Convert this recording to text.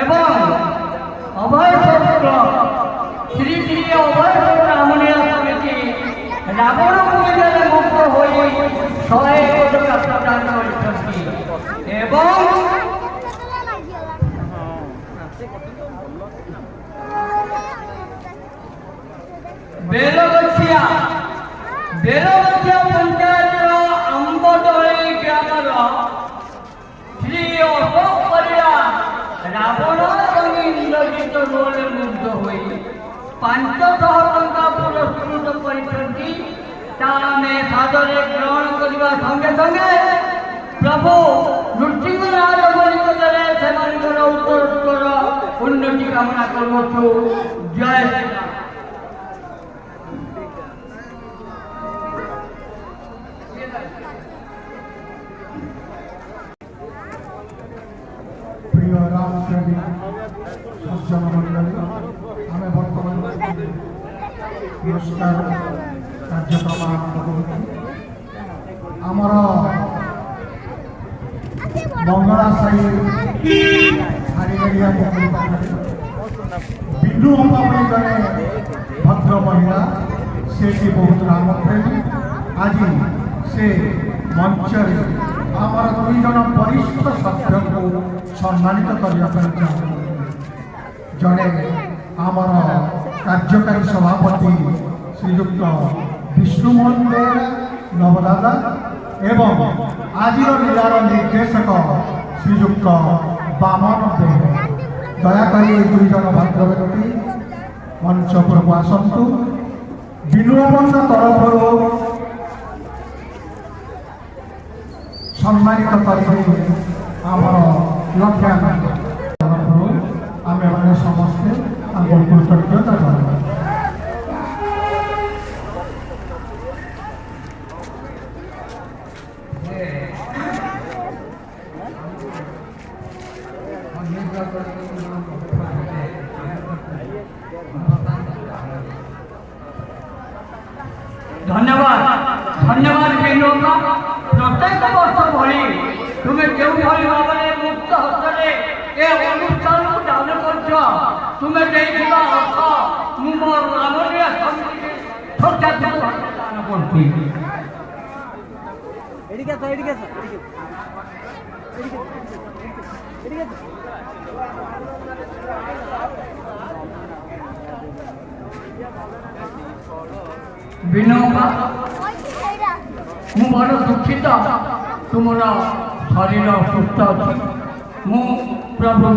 এবং অভয় চক্র শ্রী শ্রী অভয় রামনিয়া সমিতি রাবণ পূজারে মুক্ত হয়ে 100 টাকা প্রদান করেছেন এবং বেলগছিয়া পঞ্চায়েতৰ আম্বদৈ গ্ৰামৰ শ্ৰী অশোক পৰিয়া ৰাৱণৰ সঙ্গে ইন্দ্ৰজিত ৰোলে মুগ্ধ হৈ 500 ଟଙ୍କା ପୁରସ୍କୃତ କରିଛନ୍ତି। ତା ଆମେ ସାଦରେ ଗ୍ରହଣ କରିବା ସଙ୍ଗେ ସଙ୍ଗେ ପ୍ରଭୁ ନୃସିଂହନାଥଙ୍କ ନିକଟରେ ସେମାନଙ୍କର ଉତ୍ତରୋତ୍ତର ଉନ୍ନତି କାମନା କରୁଛୁ। ଜୟ ଶ୍ରୀରାମ। प्रिय राम प्रेमी सज्जन मंडली आम बर्तमान पुरस्कार कार्यक्रम आरंभ आमर मंगला साई हारिगड़िया बिंदु अम्बा जड़े भद्र महिला से बहुत राम प्रेमी आज से मंच आमर 2 जन वरिष्ठ सभ्य को सम्मानित करने जड़े आमर कार्यकारी सभापति श्रीयुक्त विष्णुमोहन बेहेरा नवदादा एवं आज लीलार निर्देशक श्रीयुक्त बामन बेहेरा दयाकोरी 2 जन भद्र व्यक्ति मंच उपरକୁ आसतु। विनुअपन तरफ सम्मानित करेंगे आमर लक्ष्यान तरफ आम मैंने समस्ते कृतज्ञता करें। धन्यवाद धन्यवाद केन्द्र प्रत्येक वर्ष भली तुम्हें जो भाव में मुक्त हस्ते ए अनुष्ठान को दान कर तुम्हें देखा अर्थ मोर रामनिया समिति दान विनोबा मु बड़ दुखित तुम शरीर सुस्थ अच्छी मु प्रभु